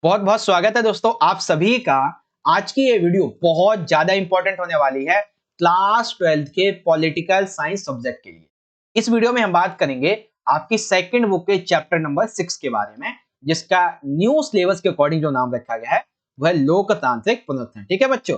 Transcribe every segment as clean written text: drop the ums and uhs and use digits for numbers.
बहुत बहुत स्वागत है दोस्तों आप सभी का। आज की ये वीडियो बहुत ज्यादा इंपॉर्टेंट होने वाली है क्लास 12th के पॉलिटिकल साइंस सब्जेक्ट के लिए। इस वीडियो में हम बात करेंगे आपकी सेकंड बुक के चैप्टर नंबर 6 के बारे में, जिसका न्यू सिलेबस के अकॉर्डिंग जो नाम रखा गया है वह लोकतांत्रिक पुनरुत्थान। ठीक है बच्चों,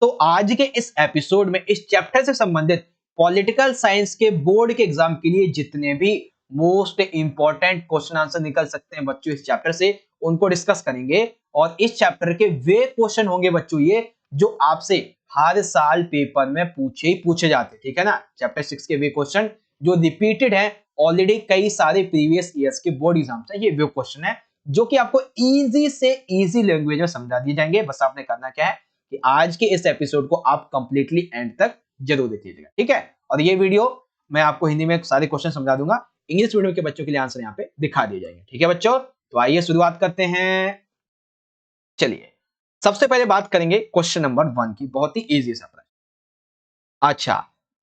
तो आज के इस एपिसोड में इस चैप्टर से संबंधित पॉलिटिकल साइंस के बोर्ड के एग्जाम के लिए जितने भी मोस्ट इंपॉर्टेंट क्वेश्चन आंसर निकल सकते हैं बच्चों इस चैप्टर से, उनको डिस्कस करेंगे। और इस चैप्टर के वे क्वेश्चन होंगे बच्चों ये जो आपसे हर साल पेपर में पूछे जाते हैं। ठीक है ना, चैप्टर 6 के वे क्वेश्चन जो रिपीटेड है ऑलरेडी कई सारे प्रीवियस ईयर्स के बोर्ड एग्जाम से, ये वे क्वेश्चन है जो कि आपको इजी से इजी लैंग्वेज में समझा दिए जाएंगे। बस आपने करना क्या है कि आज के इस एपिसोड को आप कंप्लीटली एंड तक जरूर देखिएगा। ठीक है, और ये वीडियो मैं आपको हिंदी में सारे क्वेश्चन समझा दूंगा, इंग्लिश मीडियम के बच्चों के लिए आंसर यहाँ पे दिखा दिए जाएंगे। ठीक है बच्चों, तो आइए शुरुआत करते हैं। चलिए, सबसे पहले बात करेंगे क्वेश्चन नंबर 1 की, बहुत ही इजी सा प्रश्न। अच्छा,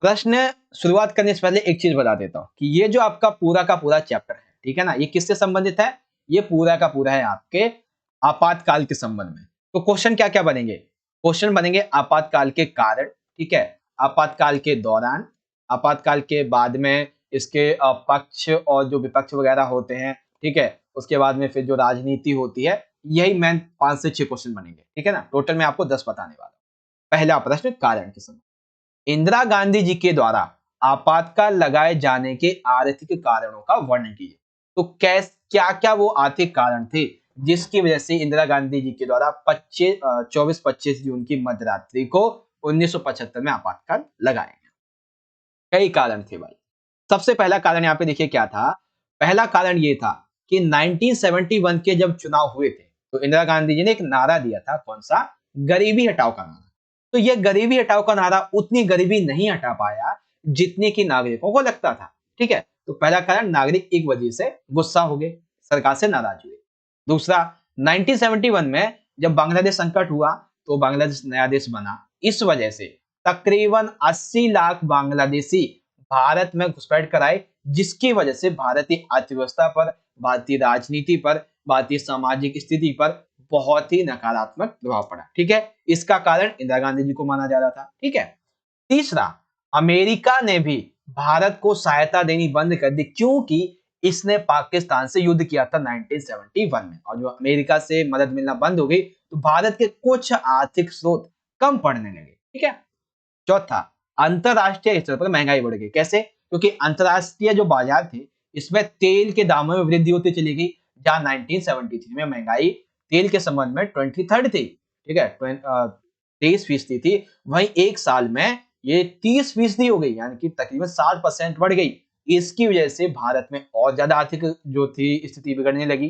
प्रश्न शुरुआत करने से पहले एक चीज बता देता हूं कि ये जो आपका पूरा का पूरा चैप्टर है, ठीक है ना, ये किससे संबंधित है? ये पूरा का पूरा है आपके आपातकाल के संबंध में। तो क्वेश्चन क्या क्या बनेंगे? क्वेश्चन बनेंगे आपातकाल के कारण, ठीक है, आपातकाल के दौरान, आपातकाल के बाद में इसके पक्ष और जो विपक्ष वगैरह होते हैं, ठीक है, उसके बाद में फिर जो राजनीति होती है, यही मेन 5 से 6 क्वेश्चन बनेंगे। ठीक है ना, टोटल में आपको 10 बताने वाला हूं। पहला प्रश्न कारण के संबंध, इंदिरा गांधी जी के द्वारा आपातकाल लगाए जाने के आर्थिक कारणों का वर्णन कीजिए। तो क्या क्या वो आर्थिक कारण थे जिसकी वजह से इंदिरा गांधी जी के द्वारा 24-25 जून की मध्यरात्रि को 1975 में आपातकाल लगाया गया? कई कारण थे भाई। सबसे पहला कारण यहाँ पे देखिए क्या था। पहला कारण ये था कि 1971 के जब चुनाव हुए थे तो इंदिरा गांधी जी ने एक नारा दिया था, कौन सा? गरीबी हटाओ का नारा। तो ये गरीबी हटाओ का नारा उतनी गरीबी नहीं हटा पाया जितने की नागरिकों को लगता था। ठीक है, तो पहला कारण नागरिक एक वजह से गुस्सा हो गए, सरकार से नाराज हुए। दूसरा, 1971 में जब बांग्लादेश संकट हुआ तो बांग्लादेश नया देश बना, इस वजह से तकरीबन 80 लाख बांग्लादेशी भारत में घुसपैठ कर आए, जिसकी वजह से भारतीय अर्थव्यवस्था पर, भारतीय राजनीति पर, भारतीय सामाजिक स्थिति पर बहुत ही नकारात्मक प्रभाव पड़ा। ठीक है, इसका कारण इंदिरा गांधी जी को माना जा रहा था। ठीक है, तीसरा, अमेरिका ने भी भारत को सहायता देनी बंद कर दी क्योंकि इसने पाकिस्तान से युद्ध किया था 1971 में, और जो अमेरिका से मदद मिलना बंद हो गई तो भारत के कुछ आर्थिक स्रोत कम पड़ने लगे। ठीक है, चौथा, अंतरराष्ट्रीय स्तर पर महंगाई बढ़ गई। कैसे? क्योंकि अंतरराष्ट्रीय जो बाजार थे इसमें तेल के दामों में वृद्धि होती चली गई। जहां 1973 में महंगाई तेल के संबंध में 23 थी, ठीक है, 23% थी, वहीं एक साल में ये 30% हो गई, यानी कि तकरीबन 60% बढ़ गई। इसकी वजह से भारत में और ज्यादा आर्थिक जो थी स्थिति बिगड़ने लगी।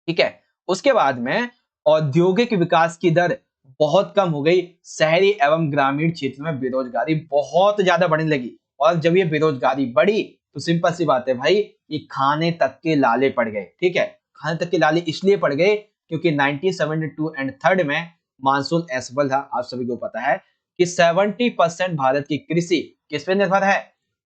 ठीक है, उसके बाद में औद्योगिक विकास की दर बहुत कम हो गई, शहरी एवं ग्रामीण क्षेत्र में बेरोजगारी बहुत ज्यादा बढ़ने लगी। और जब ये बेरोजगारी बढ़ी तो सिंपल सी बात है भाई, ये खाने तक के लाले पड़ गए। ठीक है, खाने तक के लाले इसलिए पड़ गए क्योंकि 1972 एंड थर्ड में मानसून असफल था। आप सभी को पता है कि 70% भारत की कृषि किस पे निर्भर है?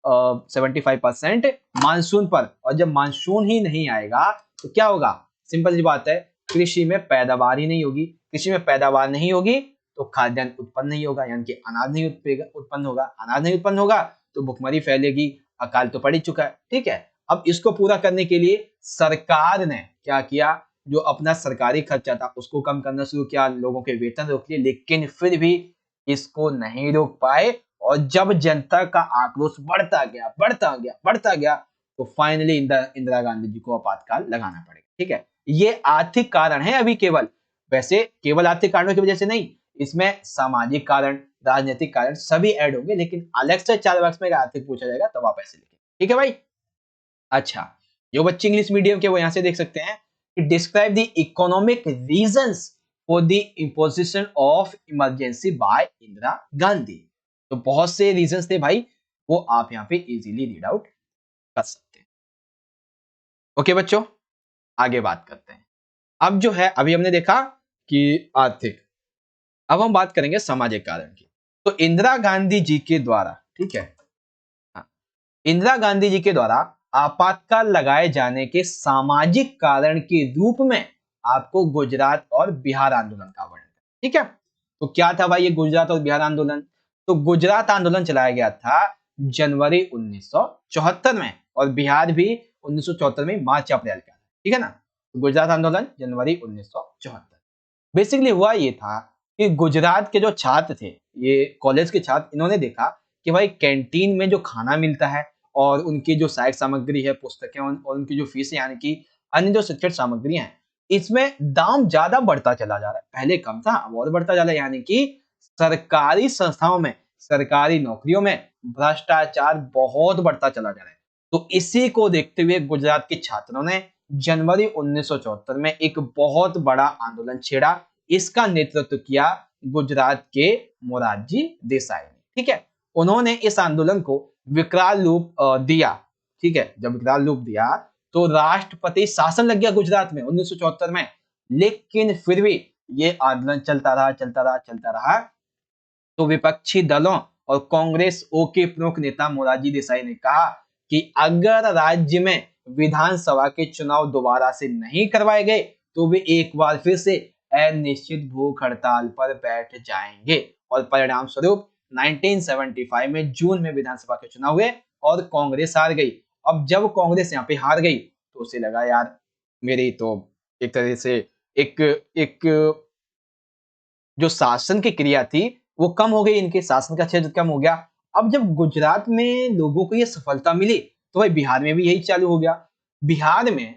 75% मानसून पर। और जब मानसून ही नहीं आएगा तो क्या होगा? सिंपल सी बात है, कृषि में पैदावार ही नहीं होगी। कृषि में पैदावार नहीं होगी तो खाद्यान्न उत्पन्न नहीं होगा, यानी कि अनाज नहीं उत्पन्न होगा। अनाज नहीं उत्पन्न होगा तो भुखमरी फैलेगी, अकाल तो पड़ ही चुका है। ठीक है, अब इसको पूरा करने के लिए सरकार ने क्या किया? जो अपना सरकारी खर्चा था उसको कम करना शुरू किया, लोगों के वेतन रोक लिए, लेकिन फिर भी इसको नहीं रोक पाए। और जब जनता का आक्रोश बढ़ता गया तो फाइनली इंदिरा गांधी जी को आपातकाल लगाना पड़ेगा। ठीक है, ये आर्थिक कारण है अभी केवल, वैसे केवल आर्थिक कारणों की वजह से नहीं, इसमें सामाजिक कारण, राजनीतिक कारण सभी ऐड होंगे, लेकिन अलग से 4 मार्क्स में आर्थिक पूछा जाएगा तब आप ऐसे लिखेंगे। ठीक है भाई। अच्छा, जो बच्चे इंग्लिश मीडियम के वो यहां से देख सकते हैं कि describe the economic reasons for the imposition of emergency by Indira Gandhi. तो बहुत से रीजंस थे भाई, वो आप यहां पे इजीली रीड आउट कर सकते हैं। ओके बच्चों, आगे बात करते हैं। अब जो है, अभी हमने देखा कि आर्थिक, अब हम बात करेंगे सामाजिक कारण की। तो इंदिरा गांधी जी के द्वारा, ठीक है, हाँ, इंदिरा गांधी जी के द्वारा आपातकाल लगाए जाने के सामाजिक कारण के रूप में आपको गुजरात और बिहार आंदोलन का वर्णन करना। ठीक है, तो क्या था भाई ये गुजरात और बिहार आंदोलन? तो गुजरात आंदोलन चलाया गया था जनवरी 1974 में, और बिहार भी 1974 में मार्च अप्रैल का। ठीक है ना, तो गुजरात आंदोलन जनवरी 1974। बेसिकली हुआ ये था कि गुजरात के जो छात्र थे, ये कॉलेज के छात्र, इन्होंने देखा कि भाई कैंटीन में जो खाना मिलता है और उनकी जो सहायक सामग्री है, पुस्तकें और उनकी जो फीस यानी कि अन्य जो शिक्षण सामग्री है, इसमें दाम ज्यादा बढ़ता चला जा रहा है। पहले कम था, अब और बढ़ता जा रहा है। यानी कि सरकारी संस्थाओं में, सरकारी नौकरियों में भ्रष्टाचार बहुत बढ़ता चला जा रहा है। तो इसी को देखते हुए गुजरात के छात्रों ने जनवरी 1974 में एक बहुत बड़ा आंदोलन छेड़ा। इसका नेतृत्व किया गुजरात के मोरारजी देसाई ने। ठीक है, उन्होंने इस आंदोलन को विकराल रूप दिया। ठीक है, जब विकराल रूप दिया तो राष्ट्रपति शासन लग गया गुजरात में 1974 में। लेकिन फिर भी ये आंदोलन चलता रहा। तो विपक्षी दलों और कांग्रेस ओ के प्रमुख नेता मोरारजी देसाई ने कहा कि अगर राज्य में विधानसभा के चुनाव दोबारा से नहीं करवाए गए तो वे एक बार फिर से अनिश्चित भूख हड़ताल पर बैठ जाएंगे। और परिणाम स्वरूप 1975 में जून में विधानसभा के चुनाव हुए और कांग्रेस हार गई। अब जब कांग्रेस यहाँ पे हार गई तो उसे लगा यार मेरी तो एक तरह से एक एक जो शासन की क्रिया थी वो कम हो गई, इनके शासन का क्षेत्र कम हो गया। अब जब गुजरात में लोगों को ये सफलता मिली तो भाई बिहार में भी यही चालू हो गया। बिहार में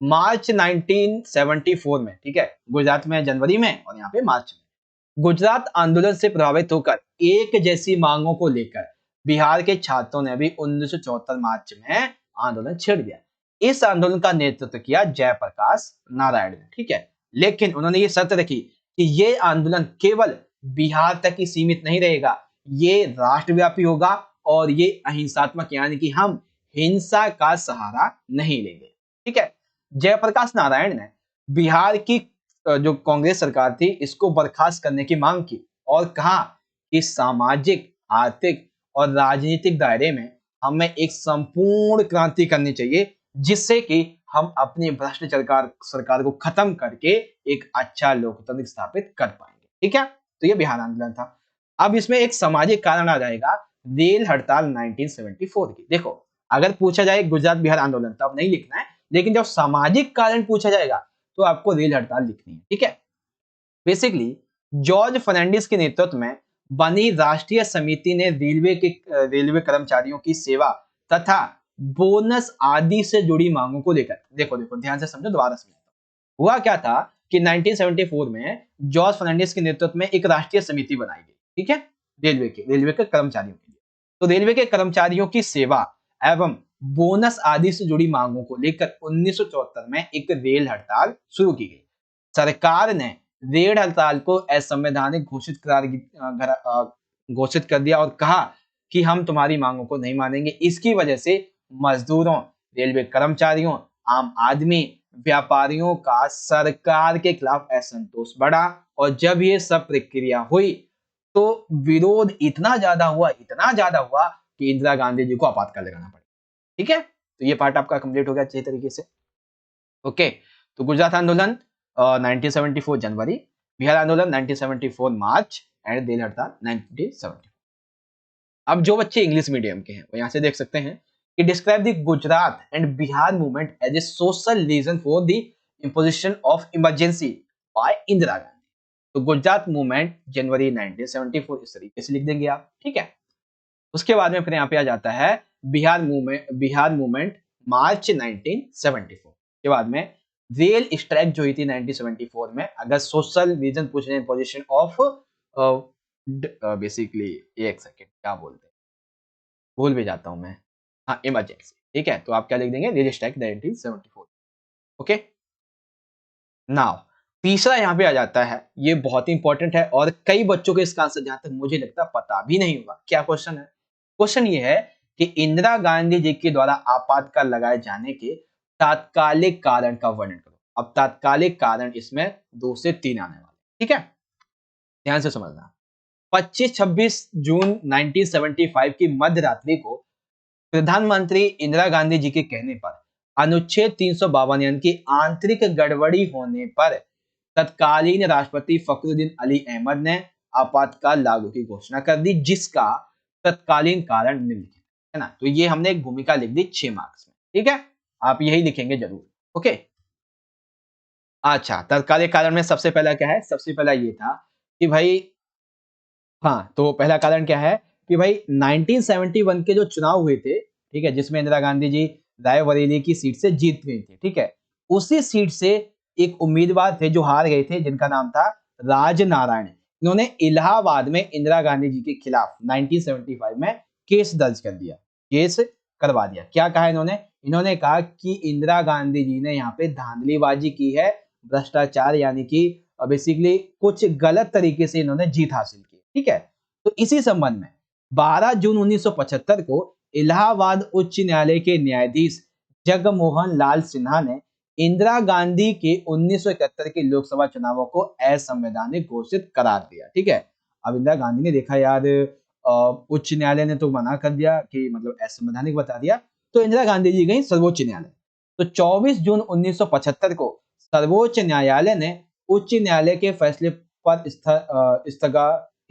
मार्च 1974 में, ठीक है, गुजरात में जनवरी में और यहाँ पे मार्च में, गुजरात आंदोलन से प्रभावित होकर एक जैसी मांगों को लेकर बिहार के छात्रों ने भी 1974 मार्च में आंदोलन छेड़ दिया। इस आंदोलन का नेतृत्व किया जयप्रकाश नारायण ने। ठीक है, लेकिन उन्होंने ये शर्त रखी कि ये आंदोलन केवल बिहार तक ही सीमित नहीं रहेगा, ये राष्ट्रव्यापी होगा और ये अहिंसात्मक, यानी कि हम हिंसा का सहारा नहीं लेंगे। ठीक है, जयप्रकाश नारायण ने बिहार की जो कांग्रेस सरकार थी इसको बर्खास्त करने की मांग की और कहा कि सामाजिक, आर्थिक और राजनीतिक दायरे में हमें एक संपूर्ण क्रांति करनी चाहिए जिससे कि हम अपनी भ्रष्ट सरकार को खत्म करके एक अच्छा लोकतंत्र स्थापित कर पाएंगे। ठीक है, तो ये बिहार आंदोलन था। अब इसमें एक सामाजिक कारण आ जाएगा रेल हड़ताल 1974 की। देखो, अगर पूछा जाए गुजरात बिहार आंदोलन तब नहीं लिखना है, लेकिन जब सामाजिक कारण पूछा जाएगा तो आपको रेल हड़ताल लिखनी है। ठीक है, बेसिकली जॉर्ज फर्नांडिस के नेतृत्व में बनी राष्ट्रीय समिति ने रेलवे कर्मचारियों की सेवा तथा बोनस आदि से जुड़ी मांगों को लेकर, देखो देखो ध्यान से समझो, दोबारा समझो। हुआ क्या था कि 1974 में जॉर्ज फर्नांडिस के नेतृत्व में एक राष्ट्रीय समिति बनाई गई। ठीक है, रेलवे के कर्मचारियों के लिए। तो रेलवे के कर्मचारियों की सेवा एवं बोनस आदि से जुड़ी मांगों को लेकर 1974 में एक रेल हड़ताल शुरू की गई। सरकार ने रेल हड़ताल को असंवैधानिक घोषित कर दिया और कहा कि हम तुम्हारी मांगों को नहीं मानेंगे। इसकी वजह से मजदूरों, रेलवे कर्मचारियों, आम आदमी, व्यापारियों का सरकार के खिलाफ असंतोष बढ़ा और जब ये सब प्रक्रिया हुई तो विरोध इतना ज्यादा हुआ कि इंदिरा गांधी जी को आपातकाल लगाना पड़ा। ठीक है, तो ये पार्ट आपका कंप्लीट हो गया अच्छे तरीके से। ओके, तो गुजरात आंदोलन 1974 जनवरी, बिहार आंदोलन 1974 मार्च एंड रेल हड़ताल 1974। अब जो बच्चे इंग्लिश मीडियम के हैं वो यहाँ से देख सकते हैं कि describe the Gujarat and Bihar movement as a social reason for the imposition of emergency by Indira Gandhi. तो गुजरात मूवमेंट जनवरी 1974 इस तरीके से लिख देंगे आप। ठीक है, उसके बाद में फिर यहाँ पे आ जाता है बिहार मूवमेंट मार्च 1974 के बाद में रेल स्ट्राइक जो हुई थी 1974 में। अगर सोशल रीजन पूछ रहे हैं, पोजीशन ऑफ बेसिकली, एक सेकेंड क्या बोलते हैं, भूल भी जाता हूं मैं, हाँ इमरजेंसी। ठीक है, तो आप क्या लिख देंगे, रेल स्ट्राइक 1974। ओके, नाउ तीसरा यहाँ पे आ जाता है, ये बहुत ही इंपॉर्टेंट है और कई बच्चों को इसका आंसर जहां तक मुझे लगता है पता भी नहीं होगा। क्या क्वेश्चन है? क्वेश्चन ये है कि इंदिरा गांधी जी के द्वारा आपातकाल लगाए जाने के तात्कालिक कारण का वर्णन करो। अब तात्कालिक कारण इसमें 2 से 3 आने वाले। ठीक है, ध्यान से समझना। 25-26 जून 1975 की मध्य रात्रि को प्रधानमंत्री इंदिरा गांधी जी के कहने पर अनुच्छेद 352 यानी कि आंतरिक गड़बड़ी होने पर तत्कालीन राष्ट्रपति फखरुद्दीन अली अहमद ने आपातकाल लागू की घोषणा कर दी, जिसका तत्कालीन कारण निम्नलिखित है ना। तो ये हमने एक भूमिका लिख दी 6 मार्क्स में, ठीक है, आप यही लिखेंगे जरूर। ओके, अच्छा, तत्कालीन कारण में सबसे पहला क्या है, सबसे पहला ये था कि भाई, हाँ, तो पहला कारण क्या है कि भाई 1971 के जो चुनाव हुए थे, ठीक है, जिसमें इंदिरा गांधी जी रायबरेली की सीट से जीत गई थी, ठीक है, उसी सीट से एक उम्मीदवार थे जो हार गए थे, जिनका नाम था राजनारायण। इन्होंने इलाहाबाद में इंदिरा गांधी जी के खिलाफ 1975 में केस दर्ज कर दिया, केस करवा दिया। क्या कहा इन्होंने, इन्होंने कहा कि इंदिरा गांधी जी ने यहाँ पे धांधलीबाजी की है, भ्रष्टाचार, यानी कि बेसिकली कुछ गलत तरीके से इन्होंने जीत हासिल की, ठीक है। तो इसी संबंध में 12 जून 1975 को इलाहाबाद उच्च न्यायालय के न्यायाधीश जगमोहन लाल सिन्हा ने इंदिरा गांधी के 1971 के लोकसभा चुनावों को असंवैधानिक घोषित करार दिया, ठीक है। अब इंदिरा गांधी ने देखा यार, उच्च न्यायालय ने तो मना कर दिया कि मतलब असंवैधानिक बता दिया, तो इंदिरा गांधी जी गई सर्वोच्च न्यायालय। तो 24 जून 1975 को सर्वोच्च न्यायालय ने उच्च न्यायालय के फैसले पर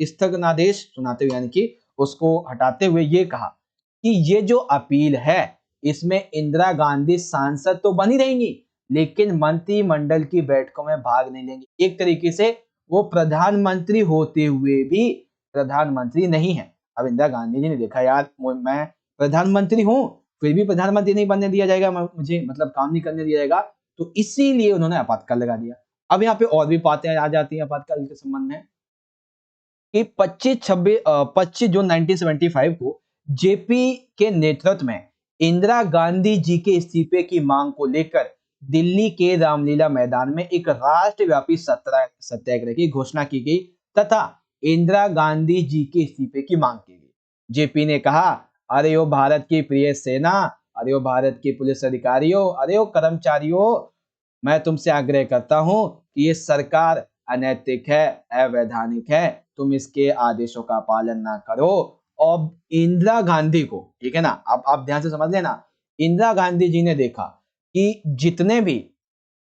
स्थगनादेश सुनाते हुए, यानी कि उसको हटाते हुए ये कहा कि ये जो अपील है, इसमें इंदिरा गांधी सांसद तो बनी रहेंगी, लेकिन मंत्रिमंडल की बैठकों में भाग नहीं लेंगी। एक तरीके से वो प्रधानमंत्री होते हुए भी प्रधानमंत्री नहीं है। अब इंदिरा गांधी जी ने देखा यार, मैं प्रधानमंत्री हूं, फिर भी प्रधानमंत्री नहीं बनने दिया जाएगा, मुझे मतलब काम नहीं करने दिया जाएगा, तो इसीलिए उन्होंने आपातकाल लगा दिया। अब यहाँ पे और भी बातें आ जाती हैं आपातकाल के संबंध में कि 25 जून 1975 को जेपी के नेतृत्व में इंदिरा गांधी जी के इस्तीफे की मांग को लेकर दिल्ली के रामलीला मैदान में एक राष्ट्रव्यापी सत्याग्रह की घोषणा की गई तथा इंदिरा गांधी जी के इस्तीफे की मांग की गई। जेपी ने कहा, अरे ओ भारत की प्रिय सेना, अरे ओ भारत की पुलिस अधिकारियों, अरे ओ कर्मचारियों, मैं तुमसे आग्रह करता हूं कि ये सरकार अनैतिक है, अवैधानिक है, तुम इसके आदेशों का पालन ना करो। और इंदिरा गांधी को, ठीक है ना, आप ध्यान से समझ लेना, इंदिरा गांधी जी ने देखा कि जितने भी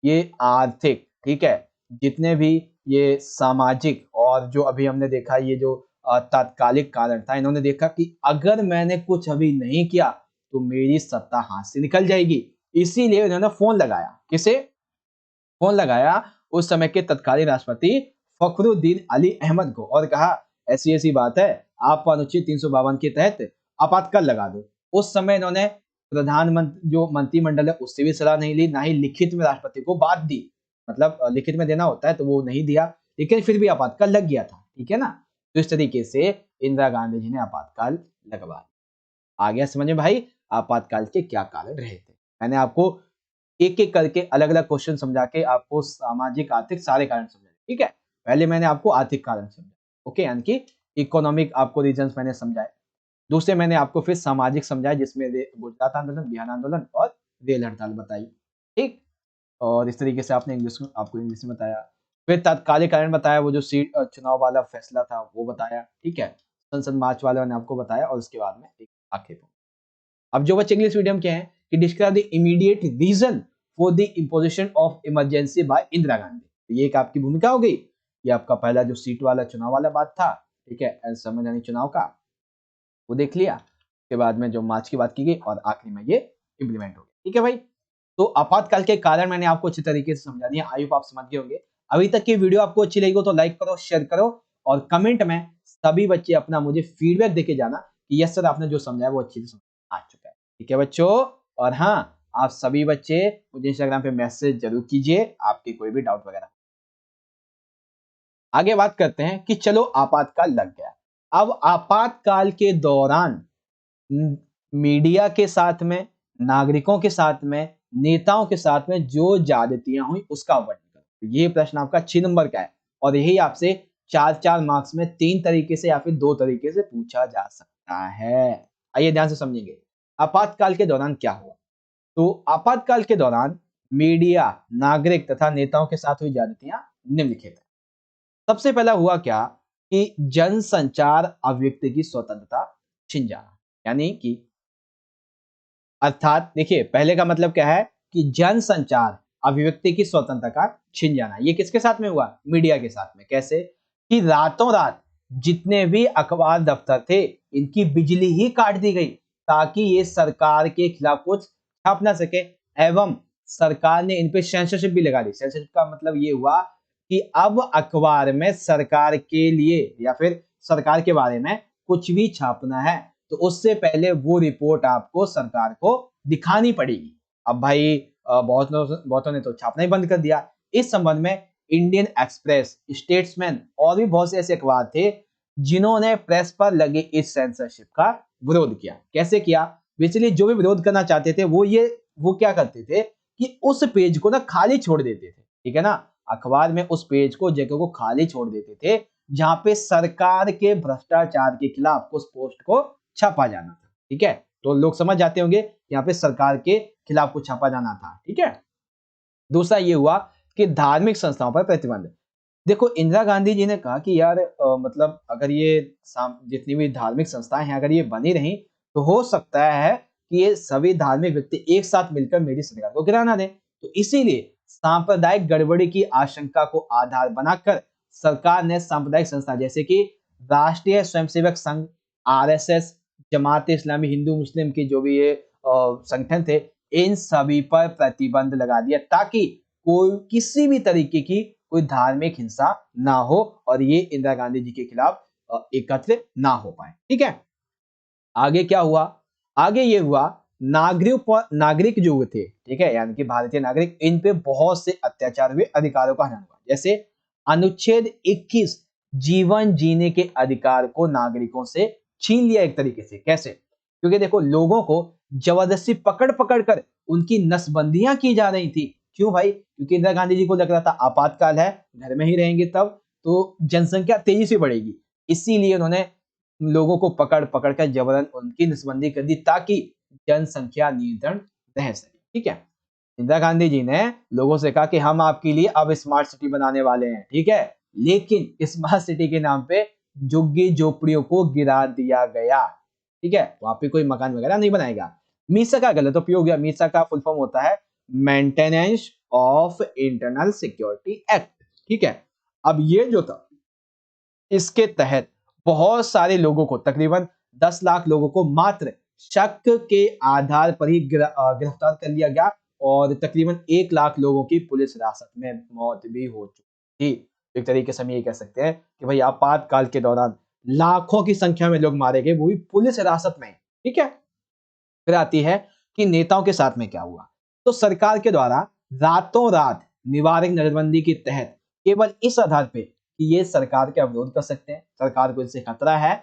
ये आर्थिक, ठीक है, जितने भी ये सामाजिक और जो अभी हमने देखा ये जो तात्कालिक कारण था, इन्होंने देखा कि अगर मैंने कुछ अभी नहीं किया तो मेरी सत्ता हाथ से निकल जाएगी। इसीलिए उन्होंने फोन लगाया, किसे फोन लगाया, उस समय के तत्कालीन राष्ट्रपति फखरुद्दीन अली अहमद को, और कहा ऐसी ऐसी बात है, आप अनुच्छेद 352 के तहत आपातकाल लगा दो। उस समय इन्होंने प्रधानमंत्री जो मंत्रिमंडल है उससे भी सलाह नहीं ली, ना ही लिखित में राष्ट्रपति को बात दी, मतलब लिखित में देना होता है तो वो नहीं दिया, लेकिन फिर भी आपातकाल लग गया था, ठीक है ना। तो इस तरीके से इंदिरा गांधी जी ने आपातकाल लगवा। आ गया समझ में भाई, आपातकाल के क्या कारण रहे थे। मैंने आपको एक एक करके अलग अलग क्वेश्चन समझा के आपको सामाजिक आर्थिक सारे कारण समझाए, ठीक है। पहले मैंने आपको आर्थिक कारण समझा, ओके, यानी कि इकोनॉमिक आपको रीजंस मैंने समझाए। दूसरे मैंने आपको फिर सामाजिक समझाया, जिसमें गुजरात आंदोलन, बिहार आंदोलन और रेल हड़ताल बताई, ठीक। और इस तरीके से आपने इंग्लिश में, आपको इंग्लिश में बताया। फिर तात्कालिक कारण बताया, वो जो सीट चुनाव वाला फैसला था वो बताया, ठीक है। संसद मार्च वाला मैंने आपको बताया, और उसके बाद में एक आखिर। अब जो बच्चे इंग्लिश मीडियम के हैं कि describe the immediate reason for the imposition of emergency by Indira Gandhi. ये एक आपकी भूमिका हो गई। ये आपका पहला जो सीट वाला चुनाव वाला बात था, ठीक है, संवैधानिक चुनाव का, वो देख लिया। उसके बाद में जो मार्च की बात की गई, और आखिरी में ये इम्प्लीमेंट हो गया, ठीक है भाई। तो आपातकाल के कारण मैंने आपको अच्छी तरीके से समझा दिया, आई होप आप समझ गए होंगे। अभी तक की वीडियो आपको अच्छी लगी हो तो लाइक करो, शेयर करो, और कमेंट में सभी बच्चे अपना मुझे फीडबैक देके जाना कि यस सर, आपने जो समझाया वो अच्छी से समझ आ चुका है, ठीक है बच्चों। और हाँ, आप सभी बच्चे मुझे इंस्टाग्राम पे मैसेज जरूर कीजिए, आपके कोई भी डाउट वगैरह। आगे बात करते हैं कि चलो आपातकाल लग गया। अब आपातकाल के दौरान मीडिया के साथ में, नागरिकों के साथ में, नेताओं के साथ में जो ज्यादतियां हुई उसका वर्णन करो। ये प्रश्न आपका 6 नंबर का है, और यही आपसे 4-4 मार्क्स में 3 तरीके से या फिर 2 तरीके से पूछा जा सकता है। आइए ध्यान से समझेंगे आपातकाल के दौरान क्या हुआ। तो आपातकाल के दौरान मीडिया, नागरिक तथा नेताओं के साथ हुई ज्यादतियां निम्नलिखित है। सबसे पहला हुआ क्या कि जनसंचार अभिव्यक्ति की स्वतंत्रता छिन जाना, यानी कि अर्थात देखिए, पहले का मतलब क्या है कि जन संचार अभिव्यक्ति की स्वतंत्रता का छिन जाना। ये किसके साथ में हुआ? मीडिया के साथ में। कैसे? कि रातों रात जितने भी अखबार दफ्तर थे इनकी बिजली ही काट दी गई ताकि ये सरकार के खिलाफ कुछ छाप ना सके, एवं सरकार ने इन पे सेंसरशिप भी लगा दी। सेंसरशिप का मतलब ये हुआ कि अब अखबार में सरकार के लिए या फिर सरकार के बारे में कुछ भी छापना है तो उससे पहले वो रिपोर्ट आपको सरकार को दिखानी पड़ेगी। अब भाई बहुतों ने तो छापना ही बंद कर दिया। इस संबंध में इंडियन एक्सप्रेस, स्टेट्समैन और भी बहुत से ऐसे अखबार थे जिन्होंने प्रेस पर लगे इस सेंसरशिप का विरोध किया। कैसे किया? बेसिकली जो भी विरोध करना चाहते थे वो क्या करते थे कि उस पेज को ना खाली छोड़ देते थे, ठीक है ना। अखबार में उस पेज को, जगह को खाली छोड़ देते थे जहां पे सरकार के भ्रष्टाचार के खिलाफ उस पोस्ट को छापा जाना था, ठीक है। तो लोग समझ जाते होंगे यहाँ पे सरकार के खिलाफ कुछ छापा जाना था, ठीक है। दूसरा ये हुआ कि धार्मिक संस्थाओं पर प्रतिबंध। देखो इंदिरा गांधी जी ने कहा कि यार मतलब अगर ये जितनी भी धार्मिक संस्थाएं हैं अगर ये बनी रही तो हो सकता है कि ये सभी धार्मिक व्यक्ति एक साथ मिलकर मेरी सरकार को गिराना दें। तो इसीलिए सांप्रदायिक गड़बड़ी की आशंका को आधार बनाकर सरकार ने सांप्रदायिक संस्था जैसे कि राष्ट्रीय स्वयंसेवक संघ, आरएसएस, जमात इस्लामी, हिंदू मुस्लिम की जो भी ये संगठन थे, इन सभी पर प्रतिबंध लगा दिया ताकि कोई किसी भी तरीके की कोई धार्मिक हिंसा ना हो और ये इंदिरा गांधी जी के खिलाफ एकत्र ना हो पाए, ठीक है। आगे क्या हुआ? आगे ये हुआ नागरिक जो थे, ठीक है, यानी कि भारतीय नागरिक, इन पे बहुत से अत्याचार हुए, अधिकारों का हनन हुआ। जैसे अनुच्छेद 21 जीवन जीने के अधिकार को नागरिकों से छीन लिया एक तरीके से। कैसे? क्योंकि देखो लोगों को जबरदस्ती पकड़ पकड़ कर उनकी नसबंदियां की जा रही थी। क्यों भाई? क्योंकि इंदिरा गांधी जी को लग रहा था आपातकाल है, घर में ही रहेंगे तब तो जनसंख्या तेजी से बढ़ेगी, इसीलिए उन्होंने लोगों को पकड़ पकड़ कर जबरन उनकी नसबंदी कर दी ताकि जनसंख्या नियंत्रण रह सके, ठीक है। इंदिरा गांधी जी ने लोगों से कहा कि हम आपके लिए अब स्मार्ट सिटी बनाने वाले हैं, ठीक है, लेकिन स्मार्ट सिटी के नाम पे झुग्गी झोपड़ियों को गिरा दिया गया, ठीक है, वहां पे कोई मकान वगैरह नहीं बनाएगा। मीसा का गलत उपयोग है। मीसा का फुल फॉर्म होता है maintenance of internal security act, ठीक है। अब ये जो था इसके तहत बहुत सारे लोगों को, तकरीबन 10 लाख लोगों को मात्र शक के आधार पर ही गिरफ्तार कर लिया गया और तकरीबन 1 लाख लोगों की पुलिस हिरासत में मौत भी हो चुकी थी। एक तरीके से हम ये कह सकते हैं कि भाई आपातकाल के दौरान लाखों की संख्या में लोग मारे गए, वो भी पुलिस हिरासत में, ठीक है। फिर आती है कि नेताओं के साथ में क्या हुआ। तो सरकार के द्वारा रातों रात निवारक नजरबंदी के तहत केवल इस आधार पे कि ये सरकार का विरोध कर सकते हैं, सरकार को इससे खतरा है,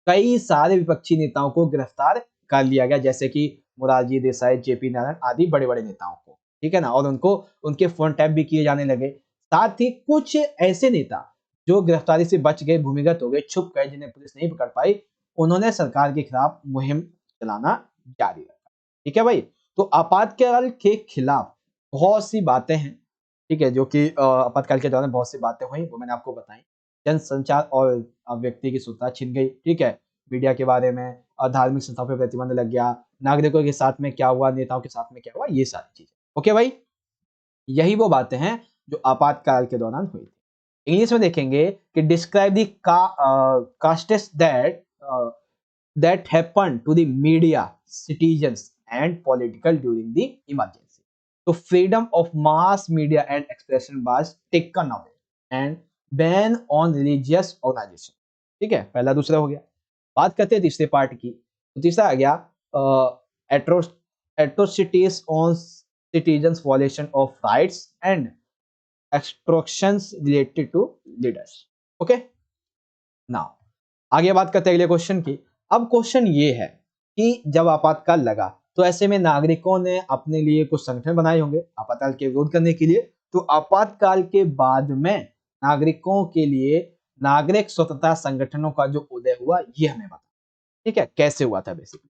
कई सारे विपक्षी नेताओं को गिरफ्तार कर लिया गया, जैसे कि मोरारजी देसाई, जेपी नारायण आदि बड़े बड़े नेताओं को, ठीक है ना, और उनको उनके फोन टैप भी किए जाने लगे। साथ ही कुछ ऐसे नेता जो गिरफ्तारी से बच गए, भूमिगत हो गए, छुप गए, जिन्हें पुलिस नहीं पकड़ पाई, उन्होंने सरकार के खिलाफ मुहिम चलाना जारी रखा, ठीक है भाई। तो आपातकाल के खिलाफ बहुत सी बातें हैं, ठीक है, जो कि आपातकाल के दौरान बहुत सी बातें हुई, वो मैंने आपको बताई। जनसंचार और व्यक्ति की स्वतंत्रता छिन गई, ठीक है, मीडिया के बारे में, धार्मिक संस्थाओं पर प्रतिबंध लग गया, नागरिकों के साथ में क्या हुआ, नेताओं के साथ में क्या हुआ, ये सारी चीजें। ओके भाई, यही वो बातें हैं जो आपातकाल के दौरान हुई थी। इंग्लिश में देखेंगे कि describe the castes that happened to the media, citizens and political during the emergency. So freedom of mass media and expression was taken away and ban on religious organization, ठीक है, पहला दूसरा हो गया। बात करते हैं तीसरे पार्ट की, तो तीसरा आ गया atrocities on citizens violation of rights and extortions related to leaders। Okay, now आगे बात करते हैं अगले क्वेश्चन की। अब क्वेश्चन ये है कि जब आपातकाल लगा तो ऐसे में नागरिकों ने अपने लिए कुछ संगठन बनाए होंगे आपातकाल के विरोध करने के लिए। तो आपातकाल के बाद में नागरिकों के लिए नागरिक स्वतंत्रता संगठनों का जो उदय हुआ, ये हमें बता, ठीक है, कैसे हुआ था बेसिकली।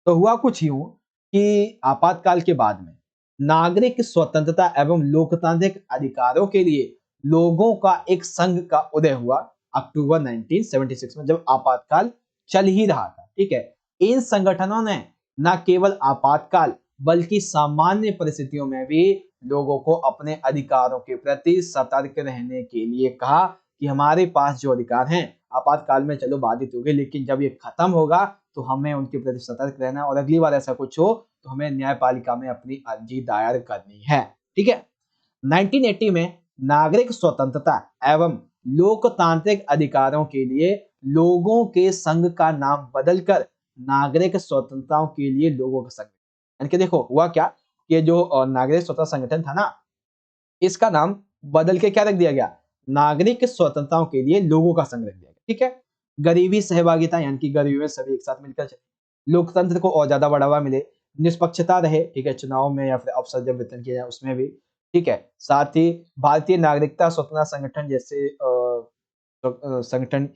तो हुआ कुछ यूं कि आपातकाल के बाद में नागरिक स्वतंत्रता एवं लोकतांत्रिक अधिकारों के लिए लोगों का एक संघ का उदय हुआ अक्टूबर 1976 में, जब आपातकाल चल ही रहा था, ठीक है। इन संगठनों ने न केवल आपातकाल बल्कि सामान्य परिस्थितियों में भी लोगों को अपने अधिकारों के प्रति सतर्क रहने के लिए कहा कि हमारे पास जो अधिकार हैं आपातकाल में चलो बाधित हो गए, लेकिन जब ये खत्म होगा तो हमें उनके प्रति सतर्क रहना और अगली बार ऐसा कुछ हो तो हमें न्यायपालिका में अपनी अर्जी दायर करनी है। ठीक है। 1980 में नागरिक स्वतंत्रता एवं लोकतांत्रिक अधिकारों के लिए लोगों के संघ का नाम बदलकर नागरिक स्वतंत्रताओं के लिए लोगों का संघ, यानी कि देखो हुआ क्या कि जो नागरिक स्वतंत्रता संगठन था ना, इसका नाम बदल के क्या रख दिया गया, नागरिक स्वतंत्रताओं के लिए लोगों का संघ रख दिया गया। ठीक है। गरीबी सहभागिता, यानी कि गरीबी में सभी एक साथ मिलकर चले, लोकतंत्र को और ज्यादा बढ़ावा मिले, निष्पक्षता रहे, ठीक है, चुनाव में या फिर अवसर जब वितरण किया जाए उसमें भी। ठीक है। साथ ही भारतीय नागरिकता स्वतंत्रता संगठन जैसे संगठन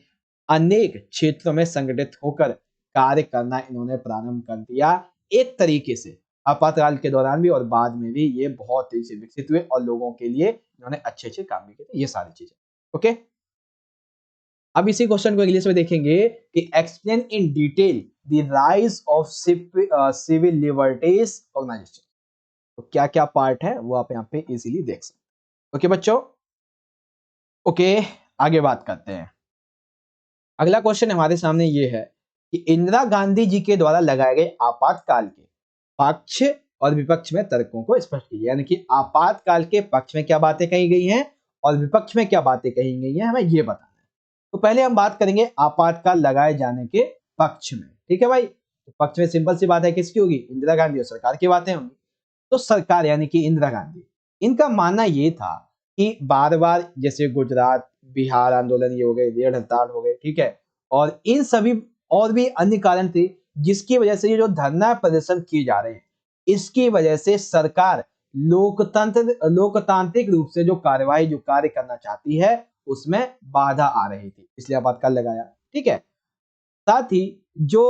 अनेक क्षेत्रों में संगठित होकर कार्य करना इन्होंने प्रारंभ कर दिया। एक तरीके से आपातकाल के दौरान भी और बाद में भी ये बहुत तेजी से विकसित हुए और लोगों के लिए इन्होंने अच्छे अच्छे काम भी किए, ये सारी चीजें। ओके। अब इसी क्वेश्चन को इंग्लिश में देखेंगे कि explain in detail the rise of civil liberties organisation. तो क्या क्या पार्ट है वो आप यहाँ पे इजीली देख सकते हैं। ओके बच्चों। ओके, आगे बात करते हैं। अगला क्वेश्चन हमारे सामने ये है कि इंदिरा गांधी जी के द्वारा लगाए गए आपातकाल के पक्ष और विपक्ष में तर्कों को स्पष्ट कीजिए, यानी कि आपातकाल के पक्ष में क्या बातें कही गई हैं और विपक्ष में क्या बातें कही गई हैं, हमें ये बताना है। तो पहले हम बात करेंगे आपातकाल लगाए जाने के पक्ष में। ठीक है भाई। तो पक्ष में सिंपल सी बात है, किसकी होगी, इंदिरा गांधी और सरकार की बातें होंगी। तो सरकार यानी कि इंदिरा गांधी, इनका मानना ये था कि बार बार जैसे गुजरात बिहार आंदोलन ये हो गए, रेड हड़ताल हो गए, ठीक है, और इन सभी और भी अन्य कारण थे जिसकी वजह से ये जो धरना प्रदर्शन किए जा रहे हैं, इसकी वजह से सरकार लोकतांत्रिक रूप से जो कार्यवाही जो कार्य करना चाहती है उसमें बाधा आ रही थी, इसलिए आपातकाल लगाया। ठीक है। साथ ही जो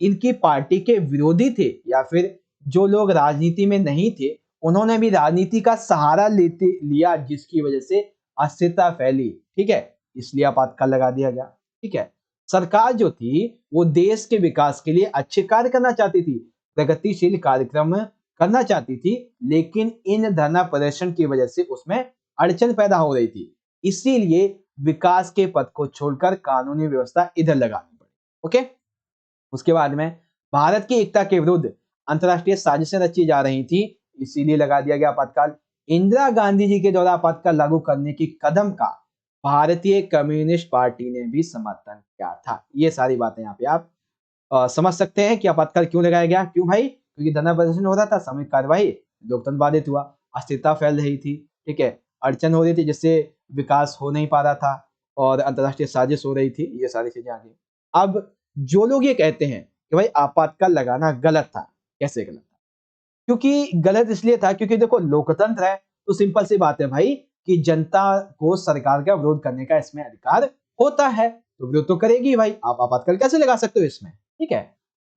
इनकी पार्टी के विरोधी थे या फिर जो लोग राजनीति में नहीं थे, उन्होंने भी राजनीति का सहारा लेते लिया जिसकी वजह से अस्थिरता फैली। ठीक है। इसलिए आपातकाल लगा दिया गया। ठीक है। सरकार जो थी वो देश के विकास के लिए अच्छे कार्य करना चाहती थी, प्रगतिशील कार्यक्रम करना चाहती थी, लेकिन इन धरना प्रदर्शन की वजह से उसमें अड़चन पैदा हो रही थी, इसीलिए विकास के पथ को छोड़कर कानूनी व्यवस्था इधर लगानी पड़ी। ओके। उसके बाद में भारत की एकता के विरुद्ध अंतरराष्ट्रीय साजिशें रची जा रही थी, इसीलिए लगा दिया गया आपातकाल। इंदिरा गांधी जी के द्वारा आपातकाल लागू करने की कदम का भारतीय कम्युनिस्ट पार्टी ने भी समर्थन किया था। ये सारी बातें यहाँ पे आप समझ सकते हैं कि आपातकाल क्यों लगाया गया। क्यों भाई, क्योंकि धरना प्रदर्शन हो रहा था, सामूहिक कार्यवाही, लोकतंत्र बाधित हुआ, अस्थिरता फैल रही थी, ठीक है, अड़चन हो रही थी जिससे विकास हो नहीं पा रहा था और अंतरराष्ट्रीय साजिश हो रही थी, ये सारी चीजें आ गई। अब जो लोग ये कहते हैं कि भाई आपातकाल लगाना गलत था, कैसे गलत था, क्योंकि गलत इसलिए था क्योंकि देखो लोकतंत्र है तो सिंपल सी बात है भाई कि जनता को सरकार का विरोध करने का इसमें अधिकार होता है, तो विरोध तो करेगी भाई, आप आपातकाल कैसे लगा सकते हो इसमें। ठीक है।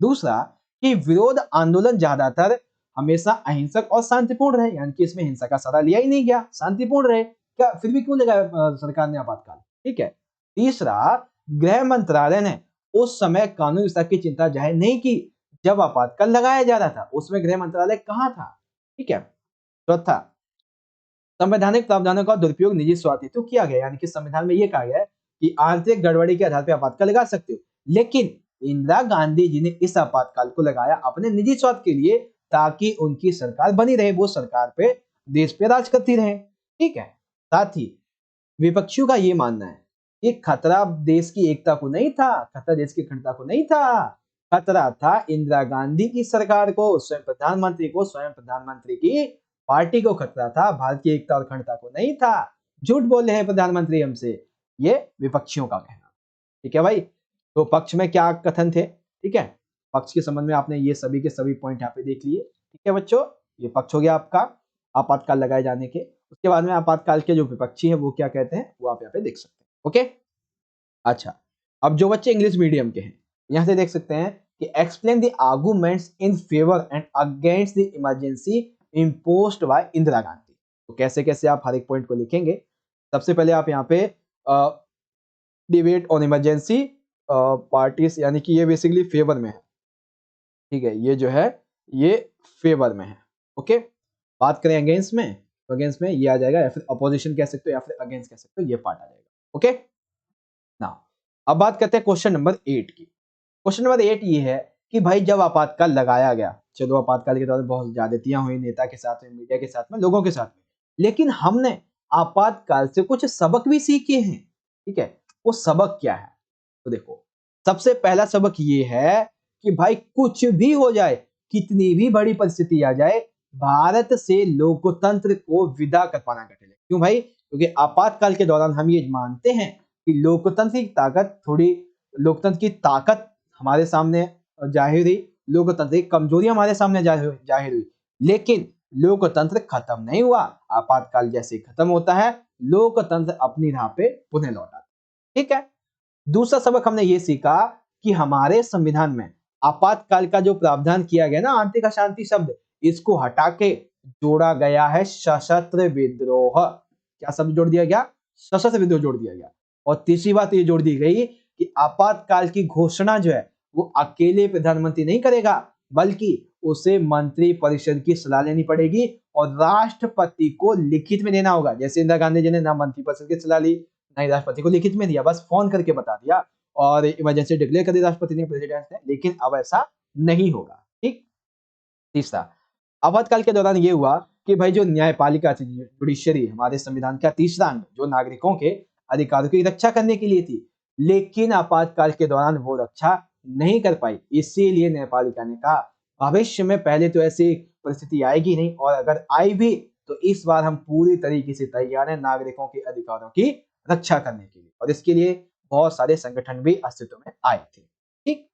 दूसरा कि विरोध आंदोलन ज्यादातर हमेशा अहिंसक और शांतिपूर्ण रहे, यानी कि इसमें हिंसा का सहारा लिया ही नहीं गया, शांतिपूर्ण रहे, क्या फिर भी क्यों लगाया सरकार ने आपातकाल। ठीक है। तीसरा, गृह मंत्रालय ने उस समय कानून व्यवस्था की चिंता जाहिर नहीं की जब आपातकाल लगाया जा रहा था, उसमें गृह मंत्रालय कहां था। ठीक है। चौथा, संवैधानिक प्रावधानों का दुरुपयोग निजी स्वार्थ हेतु किया गया, यानी कि संविधान में यह कहा गया है कि आंतरिक गड़बड़ी के आधार पर आपातकाल लगा सकते हो, लेकिन इंदिरा गांधी जी ने इस आपातकाल को लगाया अपने निजी स्वार्थ के लिए ताकि उनकी सरकार बनी रहे, वो सरकार पे देश पे राज करती रहे। ठीक है। साथ ही विपक्षियों का ये मानना है कि खतरा देश की एकता को नहीं था, खतरा देश की अखंडता को नहीं था, खतरा था इंदिरा गांधी की सरकार को, स्वयं प्रधानमंत्री को, स्वयं प्रधानमंत्री की पार्टी को खतरा था, भारत की एकता और अखंडता को नहीं था। झूठ बोल रहे हैं प्रधानमंत्री हमसे, ये विपक्षियों का कहना। ठीक है भाई। तो पक्ष में क्या कथन थे। ठीक है। पक्ष के संबंध में आपने ये सभी के सभी पॉइंट यहाँ पे देख लिए। ठीक है बच्चों, ये पक्ष हो गया आपका आपातकाल लगाए जाने के। उसके बाद में आपातकाल के जो विपक्षी है वो क्या कहते हैं वो आप यहाँ पे देख सकते हैं। ओके। अच्छा, अब जो बच्चे इंग्लिश मीडियम के हैं यहाँ से देख सकते हैं कि explain the arguments in favour and against the emergency imposed by Indira Gandhi. तो कैसे कैसे आप हर एक पॉइंट को लिखेंगे। सबसे पहले आप यहाँ पे डिबेट ऑन इमरजेंसी पार्टीज, यानी कि ये बेसिकली फेवर में है। ठीक है। ये जो है ये फेवर में है। ओके, बात करें अगेंस्ट में, तो अगेंस्ट में ये आ जाएगा, या फिर अपोजिशन कह सकते हो या फिर अगेंस्ट कह सकते हो, ये पार्ट आ जाएगा। ओके ना, अब बात करते हैं क्वेश्चन नंबर 8 की। क्वेश्चन नंबर 8 ये है कि भाई जब आपातकाल लगाया गया, चलो आपातकाल के दौरान बहुत ज्यादतियां हुई नेता के साथ में, मीडिया के साथ में, लोगों के साथ में, लेकिन हमने आपातकाल से कुछ सबक भी सीखे हैं। ठीक है, वो सबक क्या है? तो देखो, सबसे पहला सबक ये है कि भाई कुछ भी हो जाए, कितनी भी बड़ी परिस्थिति आ जाए, भारत से लोकतंत्र को विदा कर पाना कठिन है। क्यों भाई? क्योंकि आपातकाल के दौरान हम ये मानते हैं कि लोकतंत्र की ताकत हमारे सामने जाहिर हुई, लोकतंत्र की कमजोरी हमारे सामने जाहिर हुई, लेकिन लोकतंत्र खत्म नहीं हुआ। आपातकाल जैसे खत्म होता है, लोकतंत्र अपनी राह पे पुनः लौटा। ठीक है, दूसरा सबक हमने ये सीखा कि हमारे संविधान में आपातकाल का जो प्रावधान किया गया ना, आर्थिक अशांति शब्द, इसको हटा के जोड़ा गया है सशस्त्र विद्रोह। क्या शब्द जोड़ दिया गया? सशस्त्र विद्रोह जोड़ दिया गया। और तीसरी बात ये जोड़ दी गई कि आपातकाल की घोषणा जो है वो अकेले प्रधानमंत्री नहीं करेगा, बल्कि उसे मंत्री परिषद की सलाह लेनी पड़ेगी और राष्ट्रपति को लिखित में देना होगा। जैसे इंदिरा गांधी जी ने ना मंत्री परिषद की सलाह ली, ना ही राष्ट्रपति को लिखित में दिया, बस फोन करके बता दिया और इमरजेंसी डिक्लेयर कर दी राष्ट्रपति ने, प्रेसिडेंट ने, लेकिन अब ऐसा नहीं होगा। ठीक। तीसरा, आपातकाल के दौरान ये हुआ कि भाई जो न्यायपालिका थी, जुडिशरी, हमारे संविधान का तीसरा अंग, जो नागरिकों के अधिकारों की रक्षा करने के लिए थी, लेकिन आपातकाल के दौरान वो रक्षा नहीं कर पाई। इसीलिए न्यायपालिका ने कहा भविष्य में पहले तो ऐसी परिस्थिति आएगी नहीं, और अगर आई भी तो इस बार हम पूरी तरीके से तैयार हैं नागरिकों के अधिकारों की रक्षा करने के लिए, और इसके लिए बहुत सारे संगठन भी अस्तित्व में आए थे। ठीक।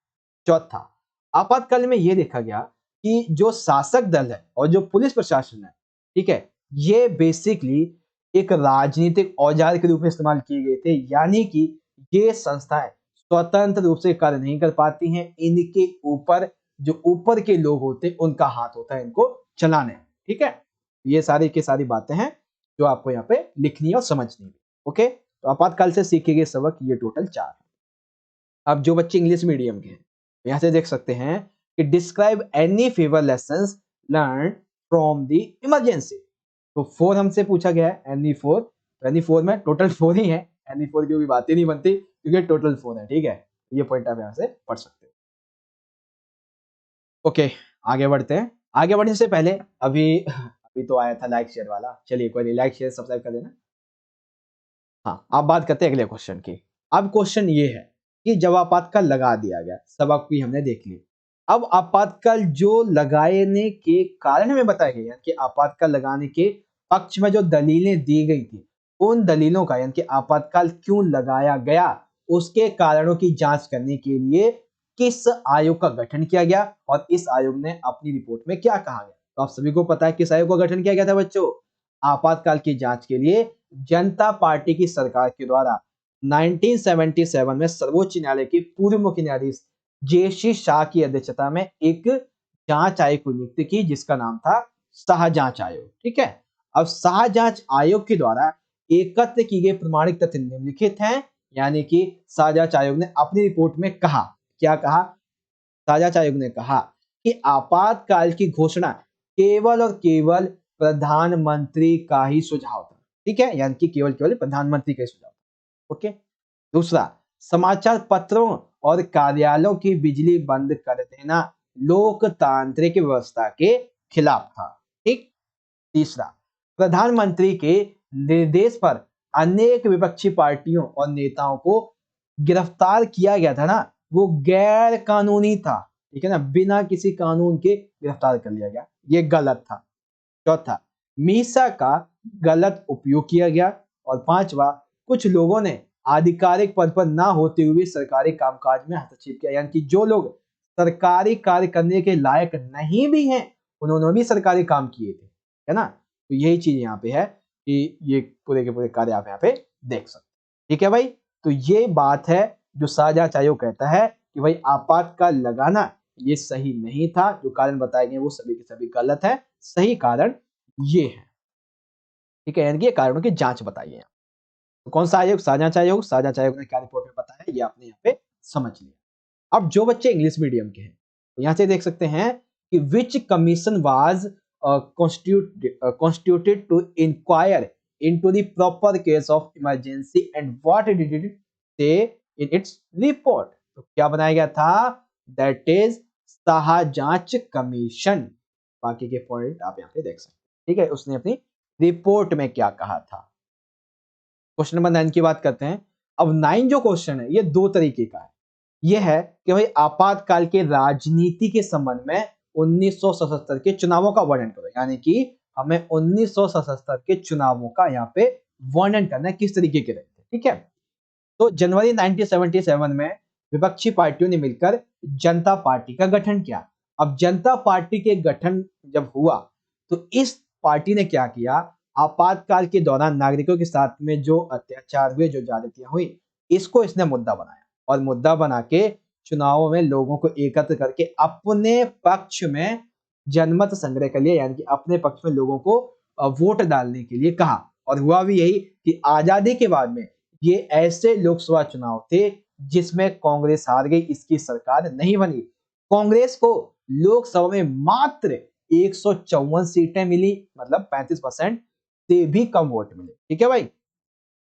चौथा, आपातकाल में यह देखा गया कि जो शासक दल है और जो पुलिस प्रशासन है, ठीक है, ये बेसिकली एक राजनीतिक औजार के रूप में इस्तेमाल किए गए थे। यानी कि ये संस्थाएं स्वतंत्र रूप से कार्य नहीं कर पाती हैं, इनके ऊपर जो ऊपर के लोग होते हैं उनका हाथ होता है इनको चलाने। ठीक है, ये सारी की सारी बातें हैं जो आपको यहाँ पे लिखनी है और समझनी है। ओके, तो आपातकाल से सीखे गए सबक ये टोटल 4 है। अब जो बच्चे इंग्लिश मीडियम के हैं, यहाँ से देख सकते हैं कि describe any favour lessons learn from the emergency. तो 4 हमसे पूछा गया है, एनी 4, तो एनी 4 में टोटल 4 ही है, एनी 4 की कोई बात ही नहीं बनती क्योंकि टोटल 4 है। ठीक है, ये पॉइंट आप यहाँ से पढ़ सकते हो। ओके, आगे बढ़ते हैं। आगे बढ़ने से पहले अभी तो आया था लाइक शेयर वाला, चलिए कोई नहीं, लाइक शेयर सब्सक्राइब कर देना। हाँ, अब बात करते हैं अगले क्वेश्चन की। अब क्वेश्चन ये है कि जब आपातकाल लगा दिया गया, सबक भी हमने देख लिया, अब आपातकाल जो लगाने के कारण में बताए गए, यानी कि आपातकाल लगाने के पक्ष में जो दलीलें दी गई थी, उन दलीलों का, यानी कि आपातकाल क्यों लगाया गया, उसके कारणों की जांच करने के लिए किस आयोग का गठन किया गया और इस आयोग ने अपनी रिपोर्ट में क्या कहा गया। तो आप सभी को पता है किस आयोग का गठन किया गया था बच्चों? आपातकाल की जांच के लिए जनता पार्टी की सरकार के द्वारा 1977 में सर्वोच्च न्यायालय के पूर्व मुख्य न्यायाधीश जे.सी. शाह की अध्यक्षता में एक जांच आयोग को नियुक्त की, जिसका नाम था शाह जांच आयोग। ठीक है, अब शाह जांच आयोग के द्वारा एकत्र की गई प्रमाणिक तथ्य निम्नलिखित हैं, यानी कि शाह जांच आयोग ने अपनी रिपोर्ट में कहा, क्या कहा? शाह जांच आयोग ने कहा कि आपातकाल की घोषणा केवल और केवल प्रधानमंत्री का ही सुझाव था। ठीक है, यानी कि केवल प्रधानमंत्री का ही सुझाव। ओके। दूसरा, समाचार पत्रों और कार्यालयों की बिजली बंद कर देना लोकतांत्रिक व्यवस्था के खिलाफ था। ठीक। तीसरा, प्रधानमंत्री के निर्देश पर अनेक विपक्षी पार्टियों और नेताओं को गिरफ्तार किया गया था ना, वो गैर कानूनी था। ठीक है ना, बिना किसी कानून के गिरफ्तार कर लिया गया, ये गलत था। चौथा, मीसा का गलत उपयोग किया गया। और पांचवा, कुछ लोगों ने आधिकारिक पद पर ना होते हुए सरकारी कामकाज में हस्तक्षेप किया, यानी कि जो लोग सरकारी कार्य करने के लायक नहीं भी हैं, उन्होंने भी सरकारी काम किए थे, है ना। तो यही चीज यहाँ पे है कि ये पूरे के पूरे कार्य आप यहाँ पे देख सकते हैं। ठीक है भाई, तो ये बात है जो शाह जांच आयोग कहता है कि भाई आपातकाल लगाना ये सही नहीं था, जो कारण बताए गए वो सभी के सभी गलत है, सही कारण ये है। ठीक है, यानी कि ये कारणों की जांच बताई है। तो कौन सा आयोग? शाह जांच आयोग। शाह जांच आयोग ने क्या रिपोर्ट में बताया ये आपने यहाँ पे समझ लिया। अब जो बच्चे इंग्लिश मीडियम के हैं, तो यहाँ से देख सकते हैं कि which commission was constituted to inquire into the proper case of emergency and what did it say in its report। तो क्या बनाया गया था? दैट इज शाहजांच कमीशन। बाकी के पॉइंट आप यहाँ पे देख सकते हैं, ठीक है, उसने अपनी रिपोर्ट में क्या कहा था। क्वेश्चन नंबर 9 की बात करते हैं। अब 9 जो क्वेश्चन है ये दो तरीके का है। ये है कि भाई आपातकाल के राजनीति के संबंध में 1977 के चुनावों का वर्णन करो, यानी कि हमें 1977 के चुनावों का यहाँ पे वर्णन करना है, किस तरीके के रहे थे, ठीक है। तो जनवरी 1977 में विपक्षी पार्टियों ने मिलकर जनता पार्टी का गठन किया। अब जनता पार्टी के गठन जब हुआ तो इस पार्टी ने क्या किया, आपातकाल के दौरान नागरिकों के साथ में जो अत्याचार हुए, जो ज्यादतियां हुई, इसको इसने मुद्दा बनाया और मुद्दा बना के चुनावों में लोगों को एकत्र करके अपने पक्ष में जनमत संग्रह कर लिया, यानी कि अपने पक्ष में लोगों को वोट डालने के लिए कहा। और हुआ भी यही कि आजादी के बाद में ये ऐसे लोकसभा चुनाव थे जिसमें कांग्रेस हार गई, इसकी सरकार नहीं बनी। कांग्रेस को लोकसभा में मात्र 154 सीटें मिली, मतलब 35% से भी कम वोट मिले, ठीक है भाई।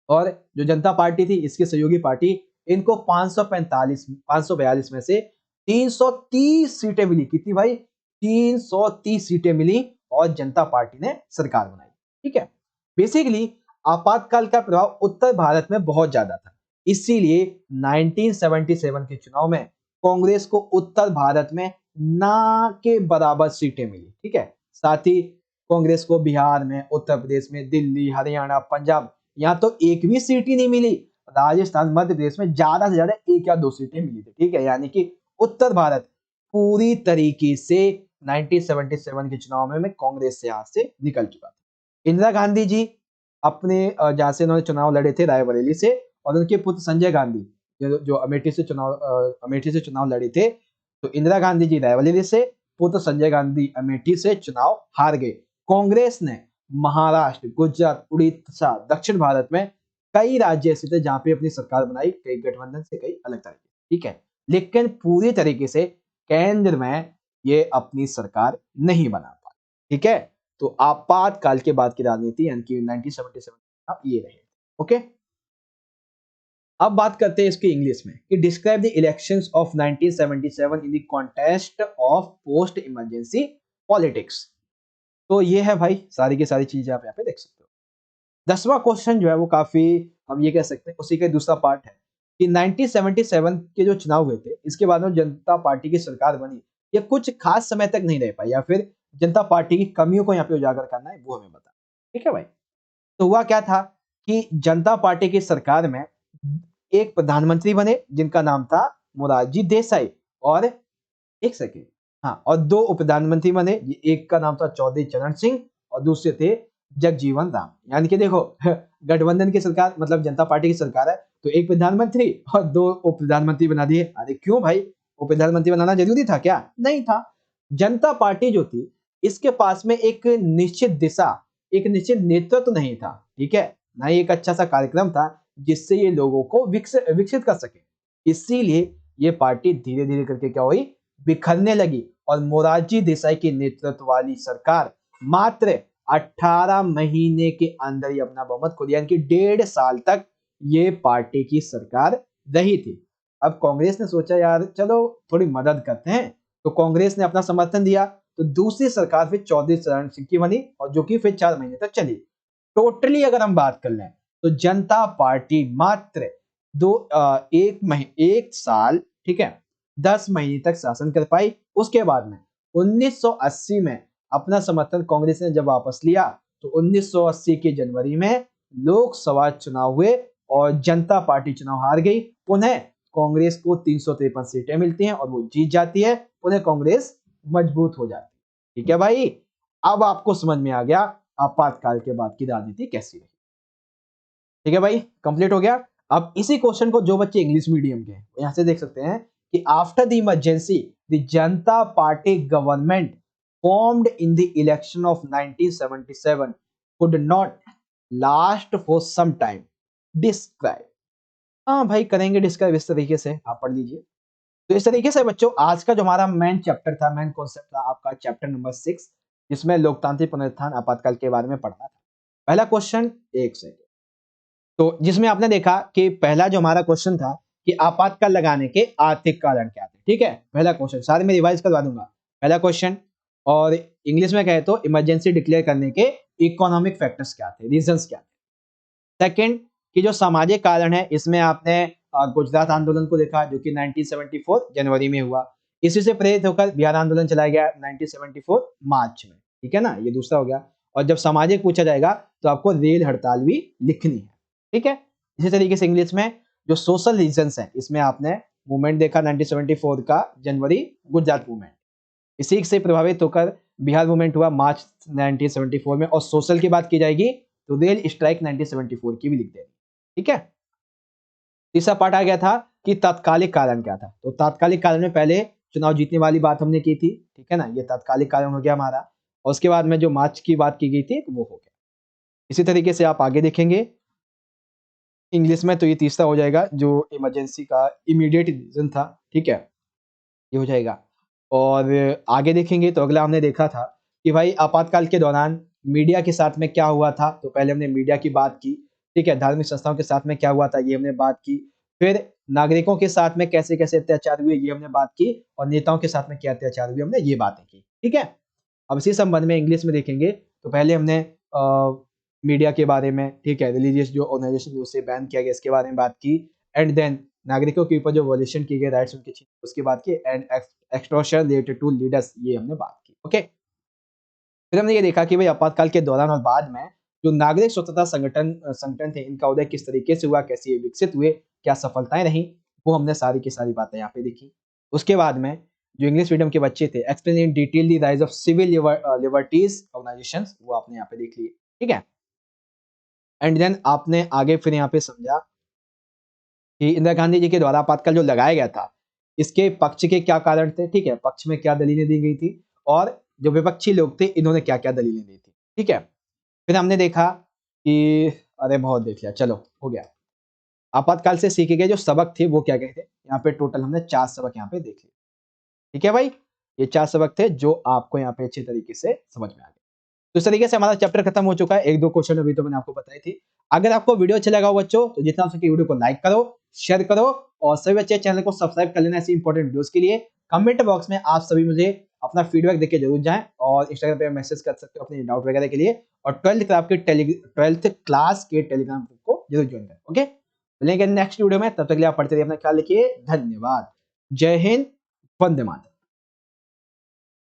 और जो जनता पार्टी थी, इसकी सहयोगी पार्टी, इनको 542 में से 330 सीटें मिली। कितनी भाई? 330 सीटें मिली और जनता पार्टी ने सरकार बनाई, ठीक है। बेसिकली आपातकाल का प्रभाव उत्तर भारत में बहुत ज्यादा था, इसीलिए 1977 के चुनाव में कांग्रेस को उत्तर भारत में ना के बराबर सीटें मिली, ठीक है। साथ ही कांग्रेस को बिहार में, उत्तर प्रदेश में, दिल्ली, हरियाणा, पंजाब, यहाँ तो एक भी सीट ही नहीं मिली। राजस्थान, मध्य प्रदेश में ज्यादा से ज्यादा एक या दो सीटें मिली थी, ठीक है। यानी कि उत्तर भारत पूरी तरीके से 1977 के चुनाव में कांग्रेस से हाथ से निकल चुका था। इंदिरा गांधी जी अपने जहां से उन्होंने चुनाव लड़े थे, रायबरेली से, और उनके पुत्र संजय गांधी जो अमेठी से चुनाव लड़े थे। तो इंदिरा गांधी जी रायबरेली से, पुत्र संजय गांधी अमेठी से चुनाव हार गए। कांग्रेस ने महाराष्ट्र, गुजरात, उड़ीसा, दक्षिण भारत में कई राज्य ऐसे थे जहां पे अपनी सरकार बनाई, कई गठबंधन से, कई अलग तरह के, ठीक है। लेकिन पूरी तरीके से केंद्र में ये अपनी सरकार नहीं बना पाई, ठीक है। तो आपातकाल के बाद की राजनीति यानी कि 1977 ये रहे, ओके। अब बात करते हैं इसकी इंग्लिश में कि describe the elections of 1977 in the context of post emergency politics. तो ये है भाई सारी की सारी चीजें आप यहाँ पे देख सकते हो। 10वां क्वेश्चन जो है वो काफी, हम ये कह सकते हैं उसी का दूसरा पार्ट है कि 1977 के जो चुनाव हुए थे, इसके बाद में जनता पार्टी की सरकार बनी, ये कुछ खास समय तक नहीं रह पाई, या फिर जनता पार्टी की कमियों को यहाँ पे उजागर करना है वो हमें बता, ठीक है भाई। तो हुआ क्या था कि जनता पार्टी की सरकार में एक प्रधानमंत्री बने जिनका नाम था मोरारजी देसाई, और एक सेकेंड, हाँ, और दो उप प्रधानमंत्री बने, एक का नाम था चौधरी चरण सिंह और दूसरे थे जगजीवन राम। यानी कि देखो गठबंधन की सरकार, मतलब जनता पार्टी की सरकार है, तो एक प्रधानमंत्री और दो उप प्रधानमंत्री बना दिए। अरे क्यों भाई, उप प्रधानमंत्री बनाना जरूरी था क्या? नहीं था। जनता पार्टी जो थी, इसके पास में एक निश्चित दिशा, एक निश्चित नेतृत्व तो नहीं था, ठीक है, ना ही एक अच्छा सा कार्यक्रम था जिससे ये लोगों को विकसित कर सके। इसीलिए ये पार्टी धीरे धीरे करके क्या हुई, बिखरने लगी, और मोरारजी देसाई के नेतृत्व वाली सरकार मात्र 18 महीने के अंदर ही अपना बहुमत खो दिया, यानी कि 1.5 साल तक ये पार्टी की सरकार रही थी। अब कांग्रेस ने सोचा यार चलो थोड़ी मदद करते हैं, तो कांग्रेस ने अपना समर्थन दिया, तो दूसरी सरकार फिर चौधरी चरण सिंह की बनी, और जो कि फिर 4 महीने तक चली। टोटली अगर हम बात कर लें तो जनता पार्टी मात्र एक साल, ठीक है, 10 महीने तक शासन कर पाई। उसके बाद में 1980 में अपना समर्थन कांग्रेस ने जब वापस लिया, तो 1980 के जनवरी में लोकसभा चुनाव हुए और जनता पार्टी चुनाव हार गई। पुनः कांग्रेस को 353 सीटें मिलती हैं और वो जीत जाती है, पुनः कांग्रेस मजबूत हो जाती है, ठीक है भाई। अब आपको समझ में आ गया आपातकाल के बाद की राजनीति कैसी रही, ठीक है भाई, कंप्लीट हो गया। अब इसी क्वेश्चन को जो बच्चे इंग्लिश मीडियम के हैं यहां से देख सकते हैं कि after the emergency the Janata party government formed in the election of 1977 could not last for some time. Describe. हाँ भाई करेंगे डिस्क्राइब इस तरीके से, आप पढ़ लीजिए। तो इस तरीके से बच्चों आज का जो हमारा मेन चैप्टर था, मेन कॉन्सेप्ट था आपका चैप्टर नंबर 6, जिसमें लोकतांत्रिक पुनरुत्थान आपातकाल के बारे में पढ़ना था। पहला क्वेश्चन, एक सेकंड, तो जिसमें आपने देखा कि पहला जो हमारा क्वेश्चन था कि आपातकाल लगाने के आर्थिक कारण क्या थे। ठीक है, पहला क्वेश्चन सारे में रिवाइज करवा दूंगा। पहला क्वेश्चन, और इंग्लिश में कहे तो इमरजेंसी डिक्लेयर करने के इकोनॉमिक फैक्टर्स क्या थे, रीजंस क्या थे। सेकंड, कि जो सामाजिक कारण है, इसमें आपने गुजरात आंदोलन को देखा जो कि 1974 जनवरी में हुआ। इसी से प्रेरित होकर बिहार आंदोलन चलाया गया 1974 मार्च में। ठीक है ना, ये दूसरा हो गया। और जब सामाजिक पूछा जाएगा तो आपको रेल हड़ताल भी लिखनी है। ठीक है, इसी तरीके से इंग्लिश में जो सोशल रीजंस है, इसमें आपने मूवमेंट देखा 1974 का जनवरी, गुजरात मूवमेंट। इसी से प्रभावित होकर बिहार मूवमेंट हुआ मार्च 1974 में। और सोशल की बात की जाएगी तो रेल स्ट्राइक 1974 की भी लिख देंगे। ठीक है, तीसरा पार्ट आ गया था कि तात्कालिक कारण क्या था। तो तात्कालिक कारण में पहले चुनाव जीतने वाली बात हमने की थी। ठीक है ना, ये तात्कालिक कारण हो गया हमारा। और उसके बाद में जो मार्च की बात की गई थी वो हो गया। इसी तरीके से आप आगे देखेंगे इंग्लिश में, तो ये तीसरा हो जाएगा जो इमरजेंसी का इमीडिएट रीजन था। ठीक है, ये हो जाएगा। और आगे देखेंगे तो अगला हमने देखा था कि भाई आपातकाल के दौरान मीडिया के साथ में क्या हुआ था। तो पहले हमने मीडिया की बात की। ठीक है, धार्मिक संस्थाओं के साथ में क्या हुआ था ये हमने बात की। फिर नागरिकों के साथ में कैसे कैसे अत्याचार हुए ये हमने बात की। और नेताओं के साथ में क्या अत्याचार हुए हमने ये बातें की। ठीक है, अब इसी संबंध में इंग्लिश में देखेंगे तो पहले हमने मीडिया के बारे में, ठीक है, रिलीजियस जो ऑर्गेनाइजेशन उसे बैन किया गया इसके बारे में बात की। एंड देन नागरिकों के ऊपर जो वॉल्यूशन की गई राइट्स उनके छीन उसकी बात की। And extortion related to leaders, ये हमने बात की। ओके, फिर हमने ये देखा कि भाई आपातकाल के दौरान और बाद में जो नागरिक स्वतंत्रता संगठन थे, इनका उदय किस तरीके से हुआ, कैसे ये विकसित हुए, क्या सफलताएं रही, वो हमने सारी की सारी बातें यहाँ पे देखी। उसके बाद में जो इंग्लिश मीडियम के बच्चे थे, explain in detail the rise of civil liberties organisations, वो आपने यहाँ पे देख लिए। ठीक है, एंड देन आपने आगे फिर यहाँ पे समझा कि इंदिरा गांधी जी के द्वारा आपातकाल जो लगाया गया था, इसके पक्ष के क्या कारण थे। ठीक है, पक्ष में क्या दलीलें दी गई थी, और जो विपक्षी लोग थे इन्होंने क्या क्या दलीलें दी थी। ठीक है, फिर हमने देखा कि अरे बहुत देख लिया, चलो हो गया। आपातकाल से सीखे गए जो सबक थे वो क्या क्या थे, यहाँ पे टोटल हमने 4 सबक यहाँ पे देख लिए। ठीक है भाई, ये 4 सबक थे जो आपको यहाँ पे अच्छे तरीके से समझ में आ गए। तो इस तरीके से हमारा चैप्टर खत्म हो चुका है। एक दो क्वेश्चन अभी तो मैंने आपको बताई थी। अगर आपको वीडियो अच्छा लगा हो बच्चों, तो जितना हो सके वीडियो को लाइक करो, शेयर करो, और सभी बच्चे चैनल को सब्सक्राइब कर लेना ऐसी इंपॉर्टेंट वीडियोस के लिए। कमेंट बॉक्स में आप सभी मुझे अपना फीडबैक देके जरूर जाएं, और इंस्टाग्राम पे मैसेज कर सकते हो अपने डाउट वगैरह के लिए। और 12th क्लास के टेलीग्राम ग्रुप को जरूर ज्वाइन करें। ओके, मिलेंगे नेक्स्ट वीडियो में, तब तक के लिए आप पढ़ते रहिए, अपना ख्याल रखिए। धन्यवाद, जय हिंद, वंदे मातरम।